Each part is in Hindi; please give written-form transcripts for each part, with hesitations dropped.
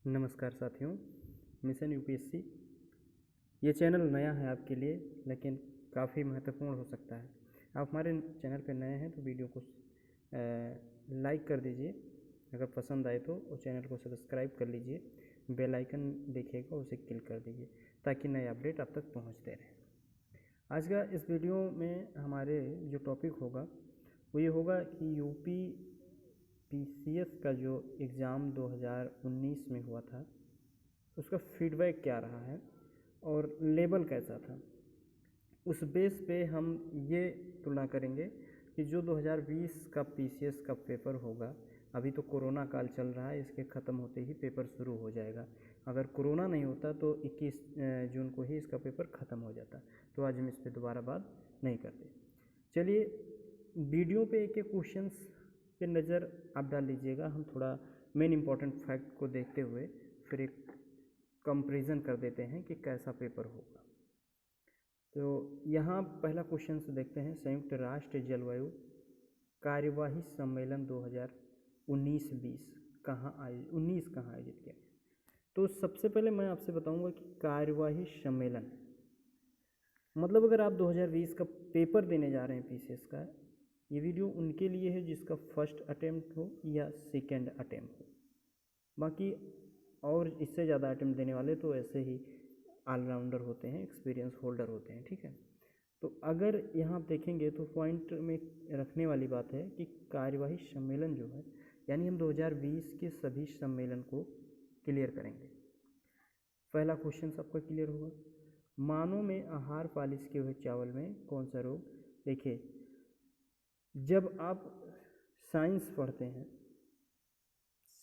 नमस्कार साथियों, मिशन यूपीएससी ये चैनल नया है आपके लिए, लेकिन काफ़ी महत्वपूर्ण हो सकता है। आप हमारे चैनल पर नए हैं तो वीडियो को लाइक कर दीजिए, अगर पसंद आए तो, और चैनल को सब्सक्राइब कर लीजिए। बेल आइकन देखिएगा, उसे क्लिक कर दीजिए ताकि नए अपडेट आप तक पहुंचते रहें। आज का इस वीडियो में हमारे जो टॉपिक होगा वो ये होगा कि यूपी पीसीएस का जो एग्ज़ाम 2019 में हुआ था उसका फीडबैक क्या रहा है और लेवल कैसा था। उस बेस पे हम ये तुलना करेंगे कि जो 2020 का पीसीएस का पेपर होगा, अभी तो कोरोना काल चल रहा है, इसके ख़त्म होते ही पेपर शुरू हो जाएगा। अगर कोरोना नहीं होता तो 21 जून को ही इसका पेपर ख़त्म हो जाता। तो आज हम इस पर दोबारा बात नहीं करते। चलिए वीडियो पे एक एक क्वेश्चंस पे नज़र आप डाल लीजिएगा। हम थोड़ा मेन इम्पॉर्टेंट फैक्ट को देखते हुए फिर एक कंपैरिजन कर देते हैं कि कैसा पेपर होगा। तो यहाँ पहला क्वेश्चन से देखते हैं, संयुक्त राष्ट्र जलवायु कार्यवाही सम्मेलन 2019-20 कहाँ आयोजित किया गया। तो सबसे पहले मैं आपसे बताऊंगा कि कार्यवाही सम्मेलन मतलब अगर आप 2020 का पेपर देने जा रहे हैं पीसीएस का, ये वीडियो उनके लिए है जिसका फर्स्ट अटेम्प्ट हो या सेकेंड अटेम्प्ट हो। बाकी और इससे ज़्यादा अटेम्प्ट देने वाले तो ऐसे ही ऑलराउंडर होते हैं, एक्सपीरियंस होल्डर होते हैं, ठीक है। तो अगर यहाँ आप देखेंगे तो पॉइंट में रखने वाली बात है कि कार्यवाही सम्मेलन जो है, यानी हम 2020 के सभी सम्मेलन को क्लियर करेंगे। पहला क्वेश्चन सबका क्लियर होगा, मानव में आहार पालिश किए हुए चावल में कौन सा रोग। देखिए, जब आप साइंस पढ़ते हैं,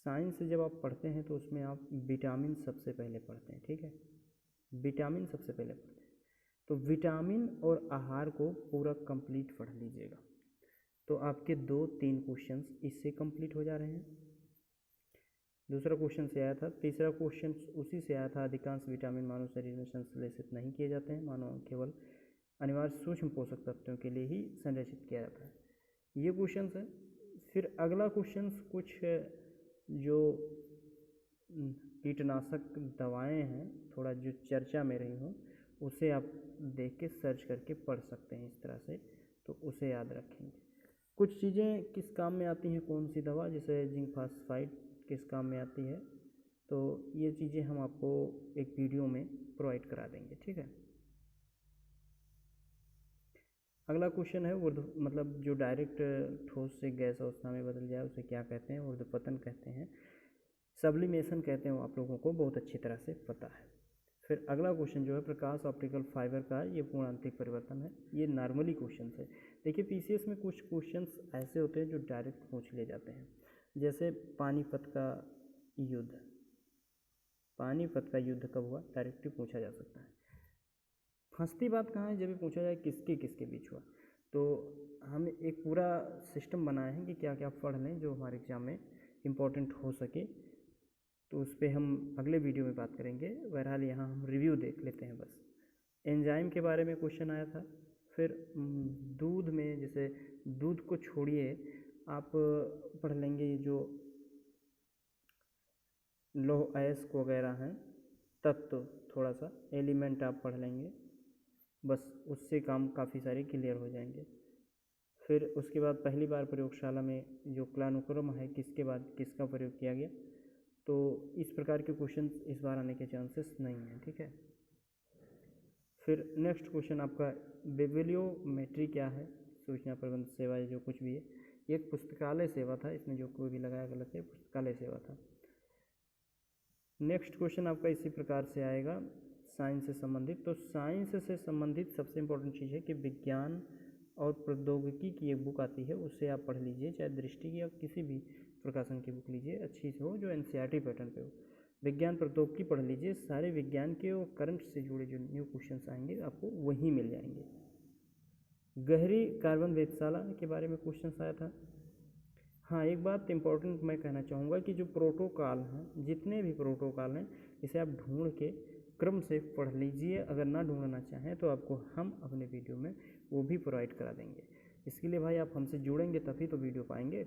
साइंस जब आप पढ़ते हैं तो उसमें आप विटामिन सबसे पहले पढ़ते हैं, ठीक है। विटामिन सबसे पहले पढ़ते हैं, तो विटामिन और आहार को पूरा कंप्लीट पढ़ लीजिएगा। तो आपके 2-3 क्वेश्चंस इससे कंप्लीट हो जा रहे हैं। दूसरा क्वेश्चन से आया था, तीसरा क्वेश्चन उसी से आया था, अधिकांश विटामिन मानव शरीर में संश्लेषित नहीं किए जाते हैं, मानव केवल अनिवार्य सूक्ष्म पोषक तत्वों के लिए ही संरक्षित किया जाता है। ये क्वेश्चन है। फिर अगला क्वेश्चन कुछ जो कीटनाशक दवाएं हैं, थोड़ा जो चर्चा में रही हो, उसे आप देख के सर्च करके पढ़ सकते हैं इस तरह से, तो उसे याद रखेंगे। कुछ चीज़ें किस काम में आती हैं, कौन सी दवा, जैसे जिंक फास्फाइड किस काम में आती है, तो ये चीज़ें हम आपको एक वीडियो में प्रोवाइड करा देंगे, ठीक है। अगला क्वेश्चन है मतलब जो डायरेक्ट ठोस से गैस अवस्था में बदल जाए उसे क्या कहते हैं। ऊर्ध्वपतन कहते हैं, सब्लिमेशन कहते हैं, वो आप लोगों को बहुत अच्छी तरह से पता है। फिर अगला क्वेश्चन जो है, प्रकाश ऑप्टिकल फाइबर का ये पूर्ण आंतरिक परिवर्तन है। ये नॉर्मली क्वेश्चन है। देखिए पीसीएस में कुछ क्वेश्चंस ऐसे होते हैं जो डायरेक्ट पूछ लिए जाते हैं, जैसे पानीपत का युद्ध, पानीपत का युद्ध कब हुआ, डायरेक्टली पूछा जा सकता है। फंसती बात कहाँ है, जब भी पूछा जाए किसके किसके बीच हुआ। तो हम एक पूरा सिस्टम बनाए हैं कि क्या क्या पढ़ लें जो हमारे एग्जाम में इम्पोर्टेंट हो सके, तो उस पर हम अगले वीडियो में बात करेंगे। बहरहाल यहाँ हम रिव्यू देख लेते हैं बस। एंजाइम के बारे में क्वेश्चन आया था। फिर दूध में, जैसे दूध को छोड़िए आप पढ़ लेंगे जो लौह अयस्क वगैरह हैं, तत्व, थोड़ा सा एलिमेंट आप पढ़ लेंगे, बस उससे काम काफ़ी सारे क्लियर हो जाएंगे। फिर उसके बाद पहली बार प्रयोगशाला में जो क्लानुक्रम है, किसके बाद किसका प्रयोग किया गया, तो इस प्रकार के क्वेश्चन इस बार आने के चांसेस नहीं हैं, ठीक है। फिर नेक्स्ट क्वेश्चन आपका बिब्लियोमेट्री क्या है, सूचना प्रबंध सेवा जो कुछ भी है, एक पुस्तकालय सेवा था, इसमें जो कोई भी लगाया गलत है, पुस्तकालय सेवा था। नेक्स्ट क्वेश्चन आपका इसी प्रकार से आएगा, साइंस से संबंधित। तो साइंस से संबंधित सबसे इम्पोर्टेंट चीज़ है कि विज्ञान और प्रौद्योगिकी की एक बुक आती है, उससे आप पढ़ लीजिए, चाहे दृष्टि की या किसी भी प्रकाशन की बुक लीजिए, अच्छी से हो, जो एनसीईआरटी पैटर्न पे हो। विज्ञान प्रौद्योगिकी पढ़ लीजिए, सारे विज्ञान के और करंट से जुड़े जो न्यू क्वेश्चंस आएंगे आपको वहीं मिल जाएंगे। गहरी कार्बन वेधशाला के बारे में क्वेश्चन आया था। हाँ, एक बात इम्पोर्टेंट मैं कहना चाहूँगा कि जो प्रोटोकॉल हैं, जितने भी प्रोटोकॉल हैं, इसे आप ढूंढ के क्रम से पढ़ लीजिए। अगर ना ढूंढना चाहें तो आपको हम अपने वीडियो में वो भी प्रोवाइड करा देंगे। इसके लिए भाई आप हमसे जुड़ेंगे तभी तो वीडियो पाएंगे।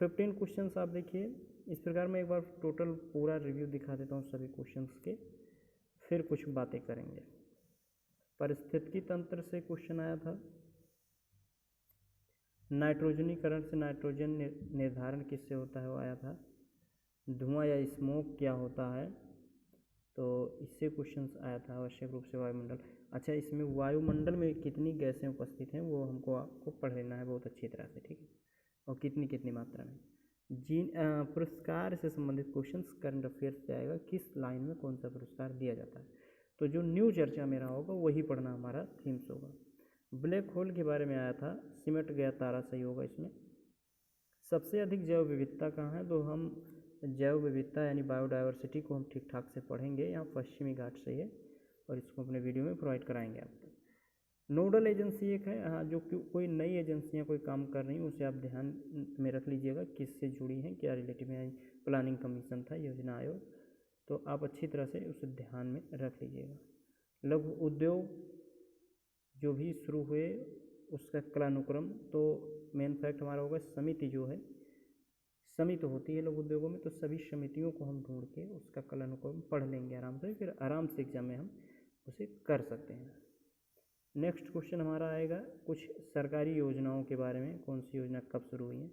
15 क्वेश्चंस आप देखिए, इस प्रकार मैं एक बार टोटल पूरा रिव्यू दिखा देता हूँ सभी क्वेश्चंस के, फिर कुछ बातें करेंगे। पारिस्थितिकी तंत्र से क्वेश्चन आया था। नाइट्रोजनीकरण से नाइट्रोजन निर्धारण किससे होता है वो आया था। धुआं या स्मोक क्या होता है, तो इससे क्वेश्चंस आया था आवश्यक रूप से वायुमंडल। अच्छा, इसमें वायुमंडल में कितनी गैसें उपस्थित हैं वो हमको आपको पढ़ लेना है बहुत अच्छी तरह से, ठीक है, और कितनी कितनी मात्रा में। पुरस्कार से संबंधित क्वेश्चंस करंट अफेयर्स से आएगा, किस लाइन में कौन सा पुरस्कार दिया जाता है, तो जो न्यू चर्चा मेरा होगा वही पढ़ना हमारा थीम्स होगा। ब्लैक होल के बारे में आया था, सिमट गया तारा सही होगा इसमें। सबसे अधिक जैव विविधता कहाँ है, तो हम जैव विविधता यानी बायोडाइवर्सिटी को हम ठीक ठाक से पढ़ेंगे, यहाँ पश्चिमी घाट से है और इसको अपने वीडियो में प्रोवाइड कराएंगे आपको। नोडल एजेंसी एक है, हाँ, जो कोई नई एजेंसियाँ कोई काम कर रही हैं उसे आप ध्यान में रख लीजिएगा, किससे जुड़ी हैं, क्या रिलेटिव है। प्लानिंग कमीशन था, योजना आयोग, तो आप अच्छी तरह से उसे ध्यान में रख लीजिएगा। लघु उद्योग जो भी शुरू हुए उसका कालानुक्रम, तो मेन फैक्ट हमारा होगा समिति जो है, समिति होती है लघु उद्योगों में, तो सभी समितियों को हम ढूंढ के उसका कालानुक्रम पढ़ लेंगे आराम से, फिर आराम से एग्जाम में हम उसे कर सकते हैं। नेक्स्ट क्वेश्चन हमारा आएगा कुछ सरकारी योजनाओं के बारे में, कौन सी योजना कब शुरू हुई है,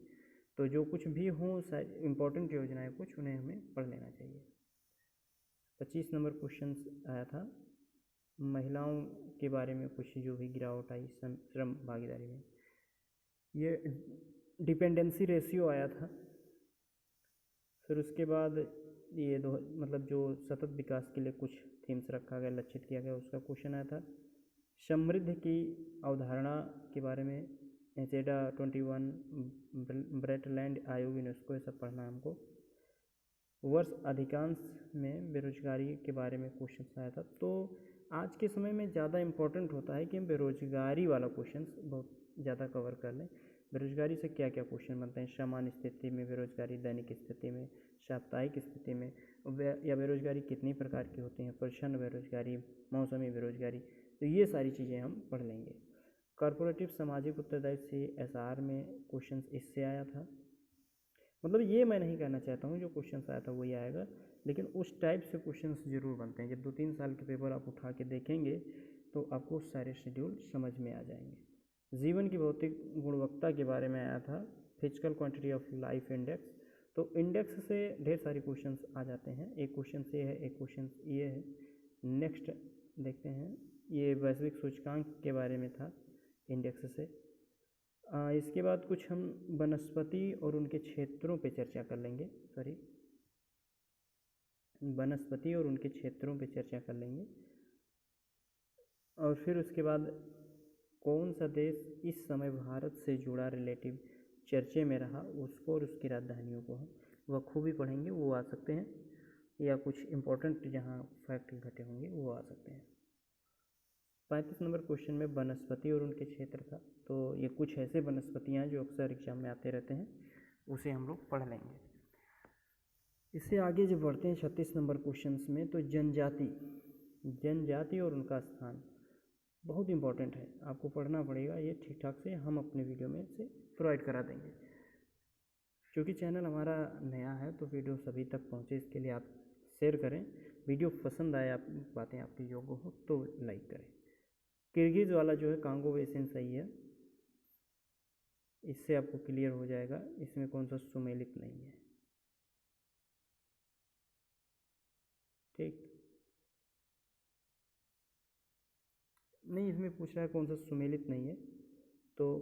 तो जो कुछ भी हों इम्पोर्टेंट योजनाएं कुछ, उन्हें हमें पढ़ लेना चाहिए। 25 नंबर क्वेश्चन आया था महिलाओं के बारे में, कुछ जो भी गिरावट आई श्रम भागीदारी में, ये डिपेंडेंसी रेशियो आया था। फिर उसके बाद ये मतलब जो सतत विकास के लिए कुछ थीम्स रखा गया, लक्षित किया गया, उसका क्वेश्चन आया था। समृद्धि की अवधारणा के बारे में एजेंडा 21, ब्रेटलैंड आयोग, यूनेस्को, ये सब पढ़ना है हमको। वर्ष अधिकांश में बेरोजगारी के बारे में क्वेश्चन आया था, तो आज के समय में ज़्यादा इम्पोर्टेंट होता है कि हम बेरोजगारी वाला क्वेश्चन बहुत ज़्यादा कवर कर लें। बेरोजगारी से क्या क्या क्वेश्चन बनते हैं, सामान्य स्थिति में बेरोजगारी, दैनिक स्थिति में, साप्ताहिक स्थिति में, या बेरोजगारी कितनी प्रकार की होती हैं, प्रच्छन्न बेरोजगारी, मौसमी बेरोजगारी, तो ये सारी चीज़ें हम पढ़ लेंगे। कॉर्पोरेटिव सामाजिक उत्तरदायित्व से एसआर में क्वेश्चन इससे आया था। मतलब ये मैं नहीं कहना चाहता हूँ जो क्वेश्चन आया था वही आएगा, लेकिन उस टाइप से क्वेश्चंस जरूर बनते हैं। जब 2-3 साल के पेपर आप उठा के देखेंगे तो आपको सारे शेड्यूल समझ में आ जाएंगे। जीवन की भौतिक गुणवत्ता के बारे में आया था, physical quantity of life index, तो इंडेक्स से ढेर सारे क्वेश्चंस आ जाते हैं। एक क्वेश्चन से है, एक क्वेश्चन ये है। नेक्स्ट देखते हैं, ये वैश्विक सूचकांक के बारे में था इंडेक्स से। इसके बाद कुछ हम वनस्पति और उनके क्षेत्रों पे चर्चा कर लेंगे, वनस्पति और उनके क्षेत्रों पे चर्चा कर लेंगे। और फिर उसके बाद कौन सा देश इस समय भारत से जुड़ा रिलेटिव चर्चे में रहा, उसको और उसकी राजधानियों को हम बखूबी पढ़ेंगे, वो आ सकते हैं, या कुछ इम्पोर्टेंट जहाँ फैक्ट घटे होंगे वो आ सकते हैं। 35 नंबर क्वेश्चन में वनस्पति और उनके क्षेत्र था, तो ये कुछ ऐसे वनस्पतियाँ जो अक्सर एग्जाम में आते रहते हैं, उसे हम लोग पढ़ लेंगे। इससे आगे जब बढ़ते हैं 36 नंबर क्वेश्चंस में, तो जनजाति और उनका स्थान बहुत इम्पोर्टेंट है, आपको पढ़ना पड़ेगा ये ठीक ठाक से, हम अपने वीडियो में से प्रोवाइड करा देंगे। क्योंकि चैनल हमारा नया है तो वीडियो सभी तक पहुँचे, इसके लिए आप शेयर करें। वीडियो पसंद आए, आप बातें आपके योग्य हो तो लाइक करें। किर्गिज़ वाला जो है कांगो बेसिन सही है, इससे आपको क्लियर हो जाएगा, इसमें कौन सा सुमेलित नहीं है, ठीक नहीं, इसमें पूछ रहा है कौन सा सुमेलित नहीं है, तो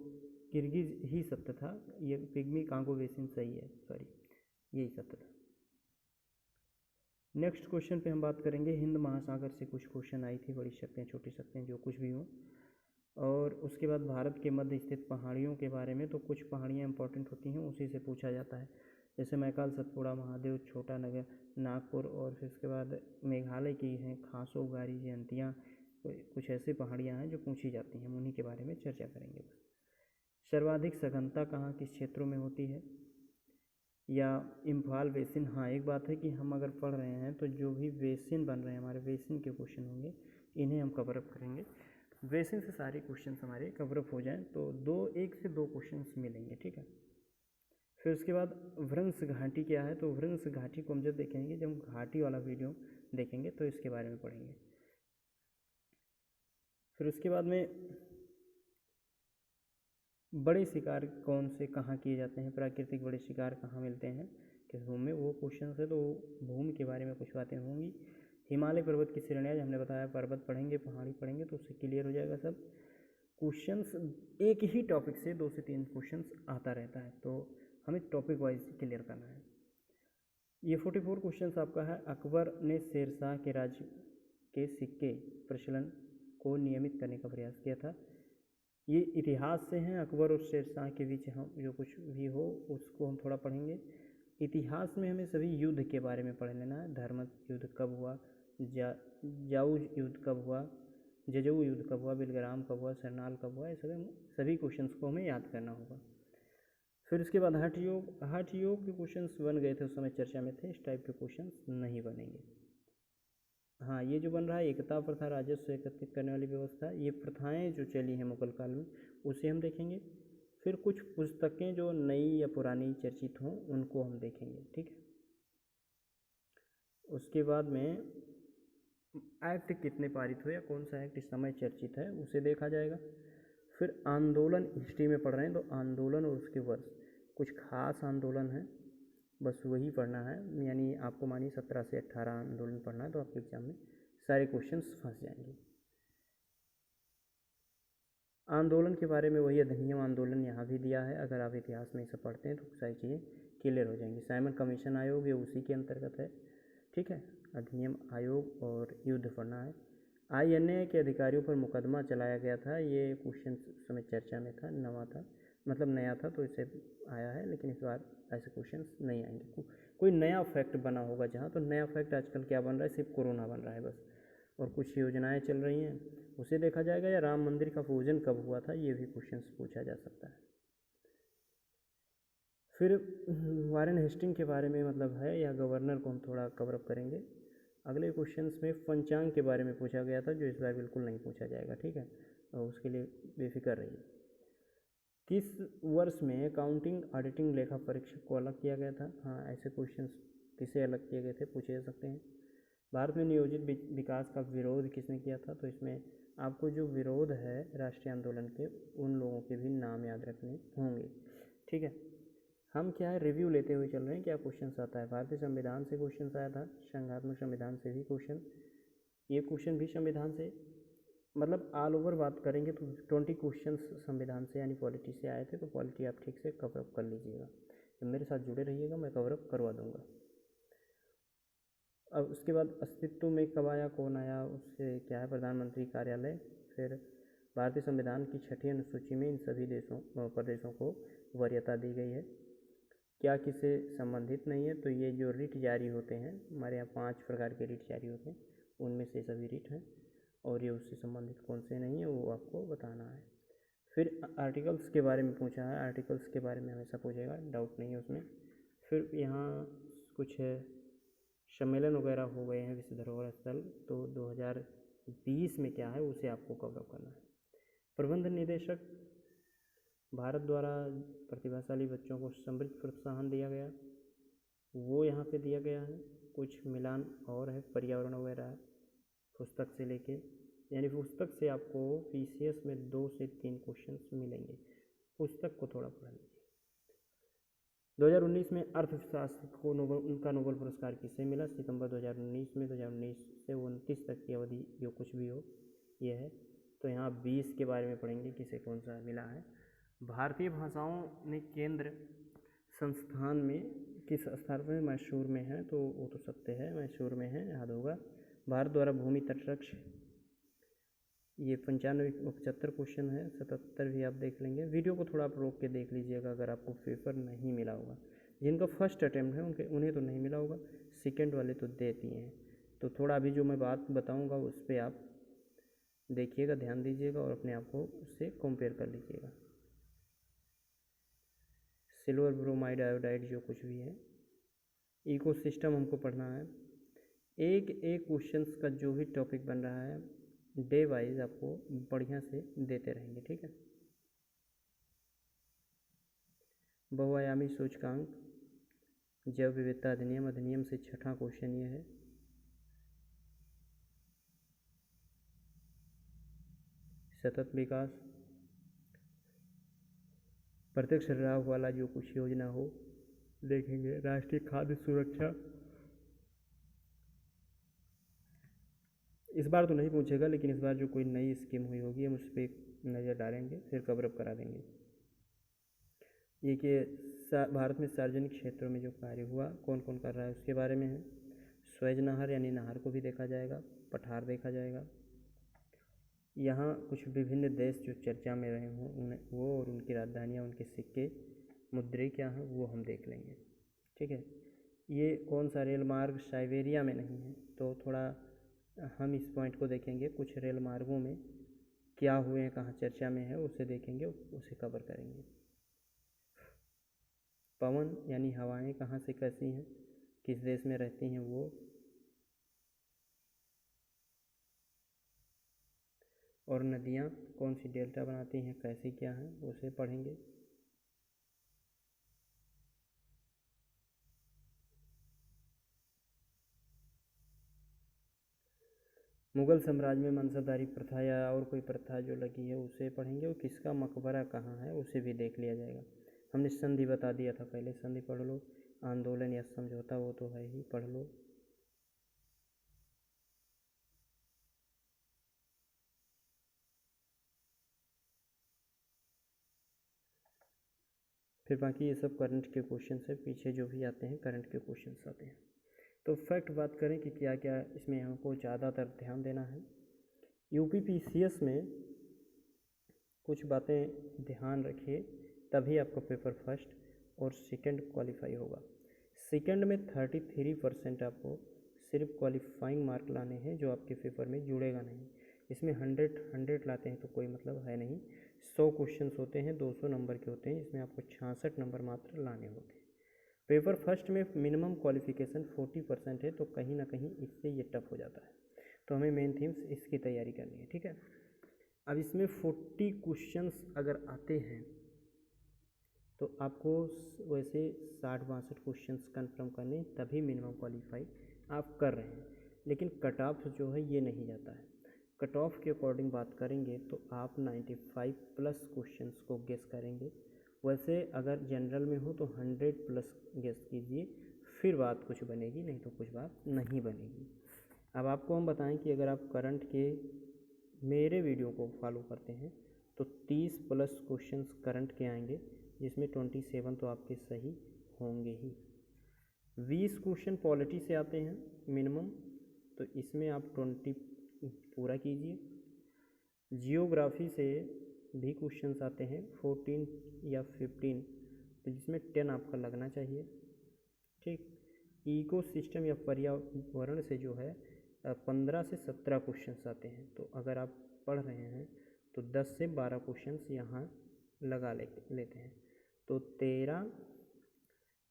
किर्गिज़ ही सत्य था, ये पिग्मी कांगो बेसिन सही है, यही सत्य था। नेक्स्ट क्वेश्चन पे हम बात करेंगे, हिंद महासागर से कुछ क्वेश्चन आई थी, बड़ी शक्तियाँ छोटी शक्तियाँ जो कुछ भी हों। और उसके बाद भारत के मध्य स्थित पहाड़ियों के बारे में, तो कुछ पहाड़ियाँ इंपॉर्टेंट होती हैं, उसी से पूछा जाता है, जैसे मैकाल, सतपुड़ा, महादेव, छोटा नगर, नागपुर, और फिर उसके बाद मेघालय की हैं खासो, गारी, जयंतियाँ, कुछ ऐसी पहाड़ियाँ हैं जो पूछी जाती हैं, उन्हीं के बारे में चर्चा करेंगे बस। सर्वाधिक सघनता कहाँ किस क्षेत्रों में होती है, या इम्फाल बेसिन। हाँ, एक बात है कि हम अगर पढ़ रहे हैं तो जो भी बेसिन बन रहे हैं हमारे, बेसिन के क्वेश्चन होंगे, इन्हें हम कवरअप करेंगे। बेसिन से सारे क्वेश्चन हमारे कवरअप हो जाएं तो 1 से 2 क्वेश्चन मिलेंगे, ठीक है। फिर उसके बाद वृंश घाटी क्या है, तो वृंश घाटी को हम जब देखेंगे, जब हम घाटी वाला वीडियो देखेंगे तो इसके बारे में पढ़ेंगे। फिर उसके बाद में बड़े शिकार कौन से कहाँ किए जाते हैं, प्राकृतिक बड़े शिकार कहाँ मिलते हैं किस भूमि में, वो क्वेश्चन है, तो भूमि के बारे में कुछ बातें होंगी। हिमालय पर्वत की श्रेणियाँ, हमने बताया पर्वत पढ़ेंगे, पहाड़ी पढ़ेंगे तो उससे क्लियर हो जाएगा सब। क्वेश्चंस एक ही टॉपिक से 2 से 3 क्वेश्चंस आता रहता है, तो हमें टॉपिक वाइज क्लियर करना है। ये 44 क्वेश्चंस आपका है। अकबर ने शेरशाह के राज्य के सिक्के प्रचलन को नियमित करने का प्रयास किया था। ये इतिहास से हैं, अकबर और शेरशाह के बीच हम जो कुछ भी हो उसको हम थोड़ा पढ़ेंगे। इतिहास में हमें सभी युद्ध के बारे में पढ़ लेना है। धर्मत युद्ध कब हुआ, जाऊ युद्ध कब हुआ, जजऊ युद्ध कब हुआ, बिलग्राम कब हुआ, सरनाल कब हुआ, ये सभी क्वेश्चंस को हमें याद करना होगा। फिर उसके बाद हठ योग के क्वेश्चंस बन गए थे, उस समय चर्चा में थे, इस टाइप के क्वेश्चंस नहीं बनेंगे। हाँ, ये जो बन रहा है एकता प्रथा, राजस्व एकत्रित करने वाली व्यवस्था, ये प्रथाएं जो चली हैं मुगल काल में उसे हम देखेंगे। फिर कुछ पुस्तकें जो नई या पुरानी चर्चित हों उनको हम देखेंगे, ठीक है। उसके बाद में एक्ट कितने पारित हुए या कौन सा एक्ट इस समय चर्चित है उसे देखा जाएगा। फिर आंदोलन हिस्ट्री में पढ़ रहे हैं तो आंदोलन और उसके वर्ष, कुछ खास आंदोलन है बस वही पढ़ना है, यानी आपको मानिए 17 से 18 आंदोलन पढ़ना है तो आपके एग्जाम में सारे क्वेश्चंस फंस जाएंगे। आंदोलन के बारे में वही अधिनियम आंदोलन यहाँ भी दिया है, अगर आप इतिहास में इसे पढ़ते हैं तो सारी चीज़ें क्लियर हो जाएंगी। साइमन कमीशन आयोग ये उसी के अंतर्गत है, ठीक है। अधिनियम आयोग और युद्ध पढ़ना है। INA के अधिकारियों पर मुकदमा चलाया गया था, ये क्वेश्चन समय चर्चा में था, नया था तो इसे आया है, लेकिन इस बार ऐसे क्वेश्चंस नहीं आएंगे। कोई नया फैक्ट बना होगा जहाँ, तो नया फैक्ट आजकल क्या बन रहा है, सिर्फ कोरोना बन रहा है बस, और कुछ योजनाएं चल रही हैं उसे देखा जाएगा, या राम मंदिर का पूजन कब हुआ था ये भी क्वेश्चंस पूछा जा सकता है। फिर वारेन हेस्टिंग के बारे में मतलब है या गवर्नर को हम थोड़ा कवर अप करेंगे। अगले क्वेश्चंस में पंचांग के बारे में पूछा गया था जो इस बार बिल्कुल नहीं पूछा जाएगा, ठीक है, और उसके लिए बेफिक्र रहिए। किस वर्ष में काउंटिंग ऑडिटिंग लेखा परीक्षक को अलग किया गया था, हाँ ऐसे क्वेश्चंस किसे अलग किए गए थे पूछे जा सकते हैं। भारत में नियोजित विकास का विरोध किसने किया था, तो इसमें आपको जो विरोध है राष्ट्रीय आंदोलन के उन लोगों के भी नाम याद रखने होंगे, ठीक है। हम क्या है रिव्यू लेते हुए चल रहे हैं क्या क्वेश्चन आता है। भारतीय संविधान से क्वेश्चन आया था, संघात्मक संविधान से भी क्वेश्चन, ये क्वेश्चन भी संविधान से, मतलब ऑल ओवर बात करेंगे तो 20 क्वेश्चन संविधान से यानी पॉलिटी से आए थे, तो पॉलिटी आप ठीक से कवर अप कर लीजिएगा। तो मेरे साथ जुड़े रहिएगा, मैं कवर अप करवा दूंगा। अब उसके बाद अस्तित्व में कब आया, कौन आया, उससे क्या है, प्रधानमंत्री कार्यालय। फिर भारतीय संविधान की 6ठी अनुसूची में इन सभी प्रदेशों को वरीयता दी गई है। क्या किसे संबंधित नहीं है, तो ये जो रिट जारी होते हैं हमारे यहाँ 5 प्रकार के रिट जारी होते हैं, उनमें से सभी रिट हैं, और ये उससे संबंधित कौन से नहीं है वो आपको बताना है। फिर आर्टिकल्स के बारे में पूछा है, आर्टिकल्स के बारे में हमेशा पूछेगा, डाउट नहीं है उसमें। फिर यहाँ कुछ सम्मेलन वगैरह हो गए हैं विश्व धरोहर स्थल, तो 2020 में क्या है उसे आपको कवर अप करना है। प्रबंध निदेशक, भारत द्वारा प्रतिभाशाली बच्चों को समृद्ध प्रोत्साहन दिया गया, वो यहाँ पे दिया गया है। कुछ मिलान और है, पर्यावरण वगैरह है, पुस्तक से लेके, यानी पुस्तक से आपको PCS में 2 से 3 क्वेश्चंस मिलेंगे, पुस्तक को थोड़ा पढ़ लीजिए। 2019 में अर्थशास्त्र को उनका नोबेल पुरस्कार किसे मिला, सितंबर 2019 में, 2019 से 29 तक की अवधि जो कुछ भी हो ये है। तो यहाँ 20 के बारे में पढ़ेंगे किसे कौन सा मिला है। भारतीय भाषाओं में केंद्र संस्थान में किस स्थान पर मैसूर में है, तो वो तो सत्य है, मैसूर में है, याद होगा। भारत द्वारा भूमि तटरक्षक, ये 95 75 क्वेश्चन है, 77 भी आप देख लेंगे। वीडियो को थोड़ा आप रोक के देख लीजिएगा अगर आपको पेपर नहीं मिला होगा। जिनका फर्स्ट अटैम्प्ट है उन्हें तो नहीं मिला होगा, सेकेंड वाले तो दे दिए हैं। तो थोड़ा अभी जो मैं बात बताऊंगा उस पर आप देखिएगा, ध्यान दीजिएगा और अपने आप को उससे कंपेयर कर लीजिएगा। सिल्वर, ब्रोमाइड, आयोडाइड जो कुछ भी है, इकोसिस्टम हमको पढ़ना है। एक क्वेश्चंस का जो भी टॉपिक बन रहा है डे वाइज आपको बढ़िया से देते रहेंगे, ठीक है। बहुआयामी सूचकांक, जैव विविधता अधिनियम से छठा क्वेश्चन ये है। सतत विकास, प्रत्यक्ष लाभ वाला जो कुछ योजना हो देखेंगे। राष्ट्रीय खाद्य सुरक्षा, इस बार तो नहीं पूछेगा, लेकिन इस बार जो कोई नई स्कीम हुई होगी हम उस पर नज़र डालेंगे, फिर कवर अप करा देंगे। ये कि भारत में सार्वजनिक क्षेत्रों में जो कार्य हुआ कौन कौन कर रहा है उसके बारे में है। स्वेज नहर यानी नहर को भी देखा जाएगा, पठार देखा जाएगा। यहाँ कुछ विभिन्न देश जो चर्चा में रहे हों उन्हें वो और उनकी राजधानियाँ, उनके सिक्के, मुद्रे क्या हैं वो हम देख लेंगे। ठीक है, ये कौन सा रेल मार्ग साइबेरिया में नहीं है, तो थोड़ा हम इस पॉइंट को देखेंगे। कुछ रेल मार्गों में क्या हुए हैं, कहाँ चर्चा में है, उसे देखेंगे, उसे कवर करेंगे। पवन यानी हवाएं कहाँ से कैसी हैं, किस देश में रहती हैं वो, और नदियाँ कौन सी डेल्टा बनाती हैं, कैसी क्या हैं, उसे पढ़ेंगे। मुगल साम्राज्य में मनसबदारी प्रथा या और कोई प्रथा जो लगी है उसे पढ़ेंगे, और किसका मकबरा कहाँ है उसे भी देख लिया जाएगा। हमने संधि बता दिया था पहले, संधि पढ़ लो। आंदोलन या समझौता वो तो है ही, पढ़ लो। फिर बाकी ये सब करंट के क्वेश्चन है, पीछे जो भी आते हैं करंट के क्वेश्चन आते हैं। तो फैक्ट बात करें कि क्या क्या इसमें हमको ज़्यादातर ध्यान देना है। यूपीपीसीएस में कुछ बातें ध्यान रखिए, तभी आपका पेपर फर्स्ट और सेकंड क्वालिफाई होगा। सेकंड में 33% आपको सिर्फ क्वालिफाइंग मार्क लाने हैं, जो आपके पेपर में जुड़ेगा नहीं। इसमें 100 लाते हैं तो कोई मतलब है नहीं। 100 क्वेश्चंस होते हैं, 200 नंबर के होते हैं, इसमें आपको 66 नंबर मात्र लाने होते हैं। पेपर फर्स्ट में मिनिमम क्वालिफिकेशन 40% है, तो कहीं ना कहीं इससे ये टफ हो जाता है, तो हमें मेन थीम्स इसकी तैयारी करनी है। ठीक है, अब इसमें 40 क्वेश्चंस अगर आते हैं तो आपको वैसे 60-62 क्वेश्चंस कन्फर्म करने, तभी मिनिमम क्वालिफाई आप कर रहे हैं। लेकिन कट ऑफ जो है ये नहीं जाता है। कट ऑफ के अकॉर्डिंग बात करेंगे तो आप 95+ क्वेश्चंस को गेस करेंगे। वैसे अगर जनरल में हो तो 100+ गेस कीजिए, फिर बात कुछ बनेगी, नहीं तो कुछ बात नहीं बनेगी। अब आपको हम बताएं कि अगर आप करंट के मेरे वीडियो को फॉलो करते हैं तो 30+ क्वेश्चंस करंट के आएंगे, जिसमें 27 तो आपके सही होंगे ही। 20 क्वेश्चन पॉलिटी से आते हैं मिनिमम, तो इसमें आप 20 पूरा कीजिए। जियोग्राफी से भी क्वेश्चंस आते हैं 14 या 15, तो जिसमें 10 आपका लगना चाहिए। ठीक, इकोसिस्टम या पर्यावरण से जो है 15 से 17 क्वेश्चंस आते हैं, तो अगर आप पढ़ रहे हैं तो 10 से 12 क्वेश्चंस यहाँ लगा लेते हैं, तो 13,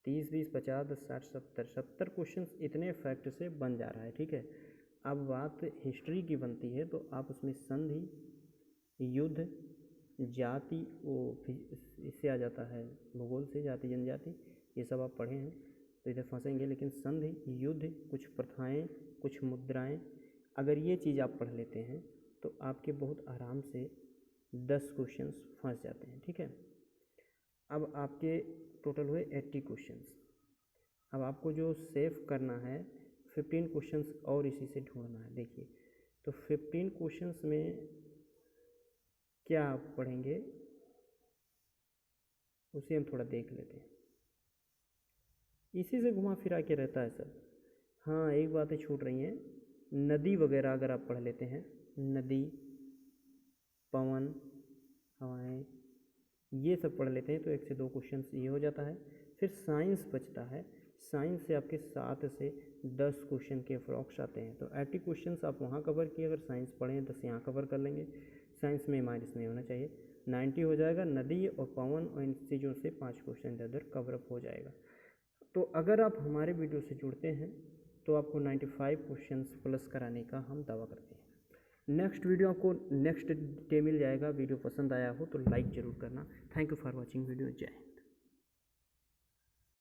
30, 20, 50, 10, 60, 70 क्वेश्चंस इतने फैक्ट से बन जा रहा है। ठीक है, अब बात हिस्ट्री की बनती है, तो आप उसमें संधि, युद्ध, जाति, वो इससे आ जाता है भूगोल से, जाति जनजाति, ये सब आप पढ़े हैं तो इधर फंसेंगे। लेकिन संधि, युद्ध, कुछ प्रथाएं, कुछ मुद्राएं, अगर ये चीज़ आप पढ़ लेते हैं तो आपके बहुत आराम से 10 क्वेश्चंस फंस जाते हैं। ठीक है, अब आपके टोटल हुए 80 क्वेश्चंस। अब आपको जो सेव करना है 15 क्वेश्चंस और इसी से ढूंढना है। देखिए, तो 15 क्वेश्चंस में क्या आप पढ़ेंगे उसे हम थोड़ा देख लेते हैं। इसी से घुमा फिरा के रहता है सर। हाँ, एक बातें छूट रही हैं, नदी वगैरह अगर आप पढ़ लेते हैं, नदी, पवन, हवाएं, ये सब पढ़ लेते हैं तो 1 से 2 क्वेश्चन ये हो जाता है। फिर साइंस बचता है, साइंस से आपके 7 से 10 क्वेश्चन के अप्रॉक्स आते हैं, तो 80 क्वेश्चन आप वहाँ कवर किए। अगर साइंस पढ़ें 10 यहाँ कवर कर लेंगे, साइंस में माइनस नहीं होना चाहिए, 90 हो जाएगा। नदी और पवन और इन चीज़ों से 5 क्वेश्चन इधर उधर कवर अप हो जाएगा। तो अगर आप हमारे वीडियो से जुड़ते हैं तो आपको 95 क्वेश्चन प्लस कराने का हम दावा करते हैं। नेक्स्ट वीडियो आपको नेक्स्ट डे मिल जाएगा। वीडियो पसंद आया हो तो लाइक ज़रूर करना। Thank you for watching video. जय।